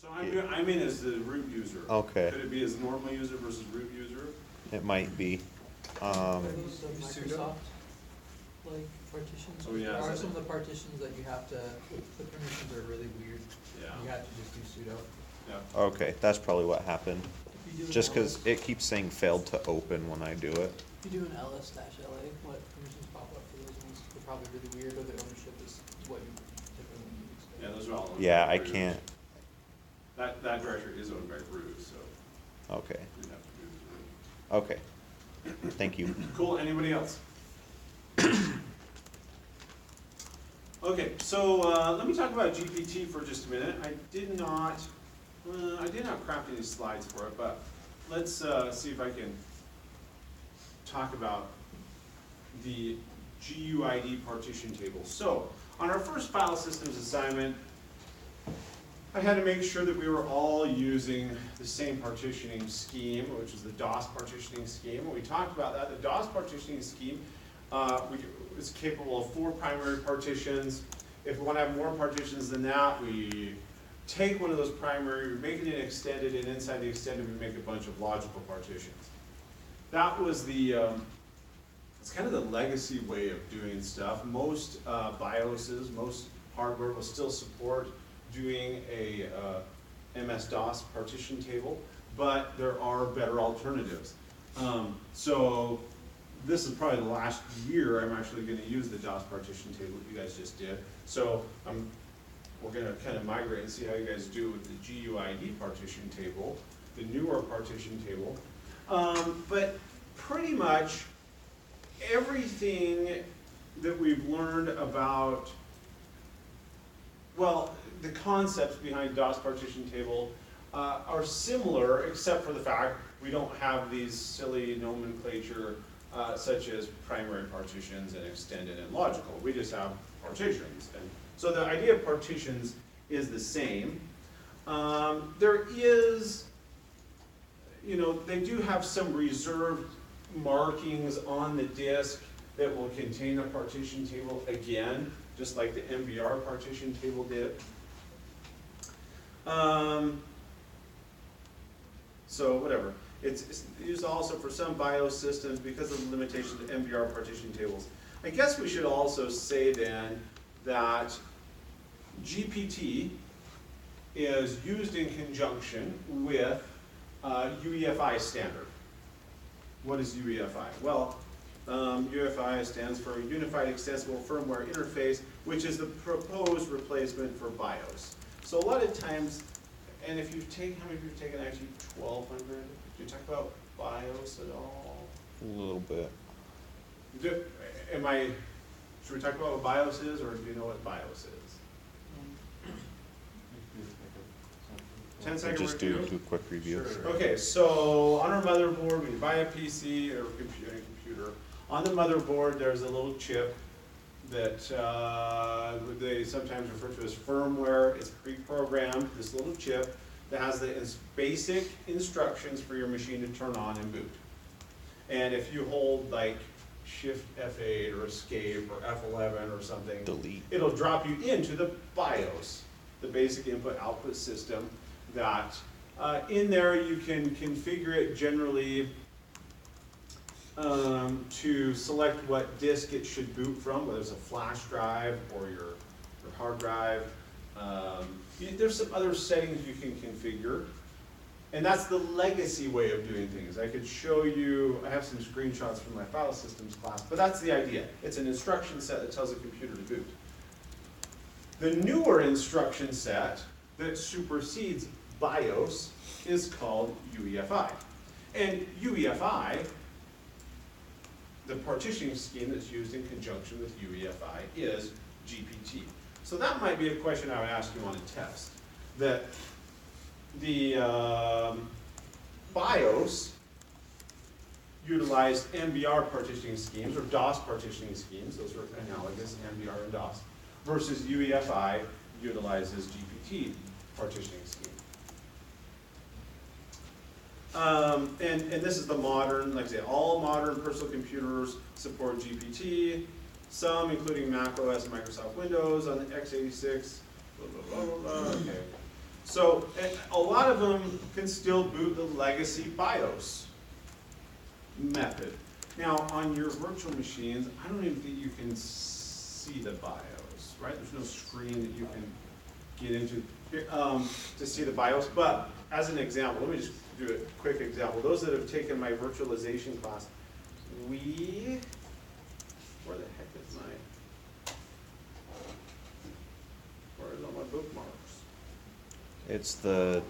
So I'm in as the root user. Okay. Could it be as normal user versus root user? It might be. Are those the Microsoft like partitions? Oh, yeah, There are so some of the partitions that you have to, the permissions are really weird. Yeah. You have to just do sudo. Yeah. Okay, that's probably what happened. If you do an Just because ls it keeps saying failed to open when I do it. If you do an ls-la, what permissions pop up for those ones? They're probably really weird, or the ownership is what you typically use. Yeah, those are all. owned Yeah, by I root. can't. That directory is owned by root, so Okay. we'd have to do the root. Okay. Thank you. Cool, anybody else? Okay, so let me talk about GPT for just a minute. I did not craft any slides for it, but let's see if I can talk about the GUID partition table. So, on our first file systems assignment, I had to make sure that we were all using the same partitioning scheme, which is the DOS partitioning scheme. When we talked about that, the DOS partitioning scheme is capable of 4 primary partitions. If we want to have more partitions than that, we take one of those primary, we make it an extended, and inside the extended we make a bunch of logical partitions. That was it's kind of the legacy way of doing stuff. Most BIOSes, most hardware will still support doing a MS-DOS partition table, but there are better alternatives. So this is probably the last year I'm actually going to use the DOS partition table that you guys just did. So we're going to kind of migrate and see how you guys do with the GUID partition table, the newer partition table. But pretty much everything that we've learned about, well, the concepts behind DOS partition table are similar, except for the fact we don't have these silly nomenclature such as primary partitions and extended and logical. We just have partitions. And so the idea of partitions is the same. There is, they do have some reserved markings on the disk that will contain a partition table again, just like the MBR partition table did. So whatever. It's used also for some BIOS systems because of the limitations of MBR partition tables. I guess we should also say then that GPT is used in conjunction with UEFI standard. What is UEFI? Well, UEFI stands for Unified Extensible Firmware Interface, which is the proposed replacement for BIOS. So a lot of times, and if you've taken, how many of you have taken actually 1200? Did you talk about BIOS at all? A little bit. Should we talk about what BIOS is, or do you know what BIOS is? 10 second Just review? do a quick review. Sure. Okay, so on our motherboard, when you buy a PC or a computer, on the motherboard there's a little chip that they sometimes refer to as firmware. It's pre-programmed, this little chip that has the basic instructions for your machine to turn on and boot. And if you hold like Shift F8 or Escape or F11 or something, Delete. it'll drop you into the BIOS, the basic input-output system, that in there you can configure it generally to select what disk it should boot from, whether it's a flash drive or your hard drive. There's some other settings you can configure, and that's the legacy way of doing things. I could show you, I have some screenshots from my file systems class, but that's the idea. It's an instruction set that tells a computer to boot. The newer instruction set that supersedes BIOS is called UEFI. And UEFI, the partitioning scheme that's used in conjunction with UEFI, is GPT. So that might be a question I would ask you on a test. That the BIOS utilized MBR partitioning schemes, or DOS partitioning schemes, those are analogous, MBR and DOS, versus UEFI utilizes GPT partitioning scheme. And this is the modern, like I say, all modern personal computers support GPT, some including Mac OS and Microsoft Windows on the x86, blah, blah, blah, blah, blah. Okay. So a lot of them can still boot the legacy BIOS method. Now, on your virtual machines, I don't even think you can see the BIOS, right? There's no screen that you can get into to see the BIOS. But as an example, let me just do a quick example. Those that have taken my virtualization class, where the heck is where's all my bookmarks? It's the,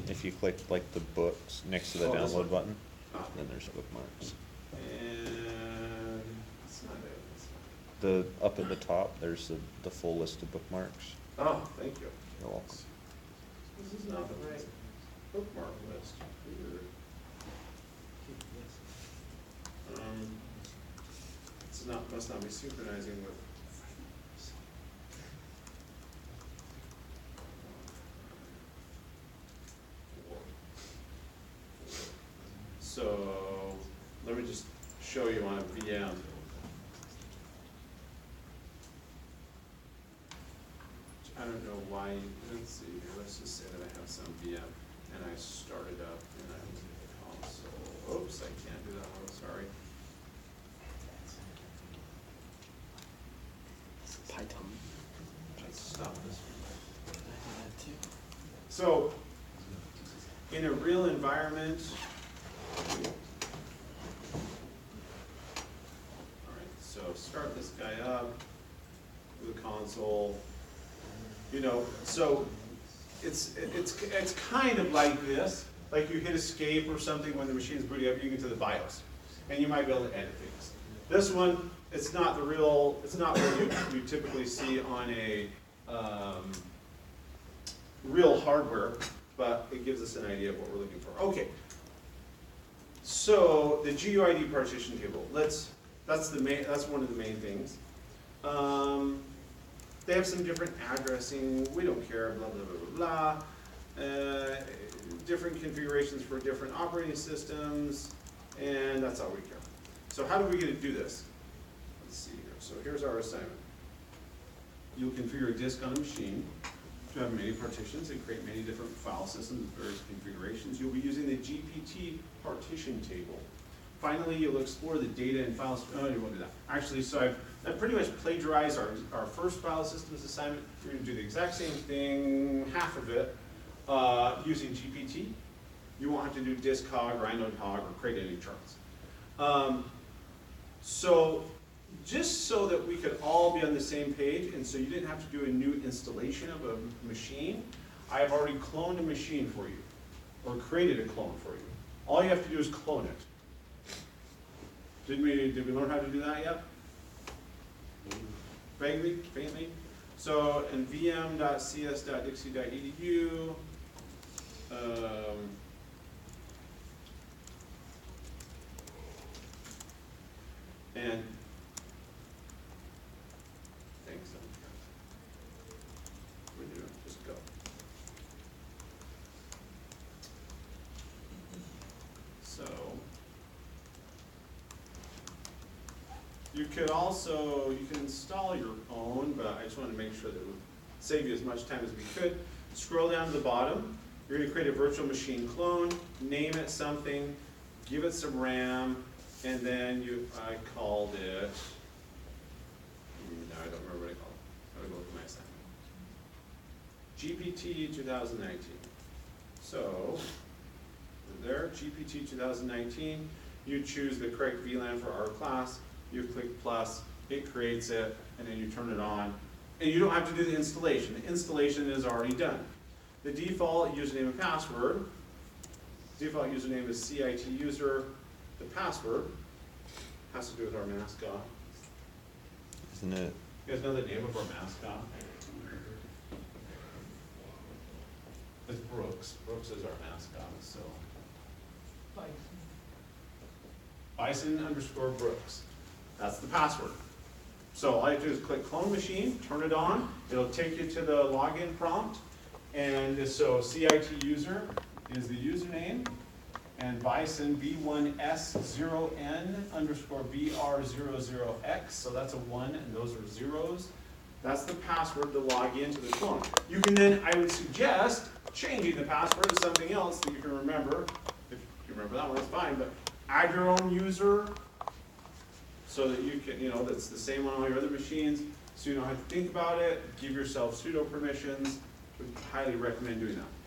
if you click like the books next to the Oh, this download one? button, Ah, then there's bookmarks. and that's not it. That's The, up at the top, there's the full list of bookmarks. not it. Oh, thank you. You're welcome. This is not the right bookmark list. Weird. It's not, must not be synchronizing with. So, let me just show you on a VM. I don't know why, let's see here, let's just say that I have some VM and I start it up and I'm console. Oops, I can't do that one, sorry. Python. Let's stop this one. I do that too. So, in a real environment, alright, so start this guy up with a console. You know, so it's kind of like this, like you hit escape or something when the machine's booting up, you get to the BIOS, and you might be able to edit things. This one, it's not what you typically see on a real hardware, but it gives us an idea of what we're looking for. Okay, so the GUID partition table, that's one of the main things. They have some different addressing, we don't care, blah, blah, blah, blah, blah. Different configurations for different operating systems, and that's all we care. So how do we get to do this? Let's see here. So here's our assignment. You'll configure a disk on a machine to have many partitions and create many different file systems with various configurations. You'll be using the GPT partition table. Finally, you'll explore the data and files. Oh, you won't do that. Actually, so I've pretty much plagiarized our first file systems assignment. We're going to do the exact same thing, half of it, using GPT. You won't have to do disk hog or inode hog or create any charts. So just so that we could all be on the same page, and so you didn't have to do a new installation of a machine, I have already cloned a machine for you, or created a clone for you. All you have to do is clone it. Did we learn how to do that yet? Vaguely, faintly? So in vm.cs.dixie.edu, and thanks. We do, just go. So you can install your own, but I just wanted to make sure that it would save you as much time as we could. Scroll down to the bottom. You're going to create a virtual machine clone, name it something, give it some RAM, and then I called it, no, I don't remember what I called it. I'm going to go look at my assignment. GPT 2019. So, there, GPT 2019, you choose the correct VLAN for our class, you click plus, it creates it, and then you turn it on. And you don't have to do the installation. The installation is already done. The default username and password, default username is CIT user. The password has to do with our mascot. Isn't it? You guys know the name of our mascot? It's Brooks. Brooks is our mascot, so. Bison_Brooks. That's the password. So all you do is click clone machine, turn it on, it'll take you to the login prompt, and so CIT user is the username, and Bison B1S0N_BR00X, so that's a 1 and those are zeros. That's the password to log into the clone. You can then, I would suggest, changing the password to something else that you can remember. If you remember that one, it's fine, but add your own user so that you can, that's the same on all your other machines, so you know how to think about it, give yourself sudo permissions. We highly recommend doing that.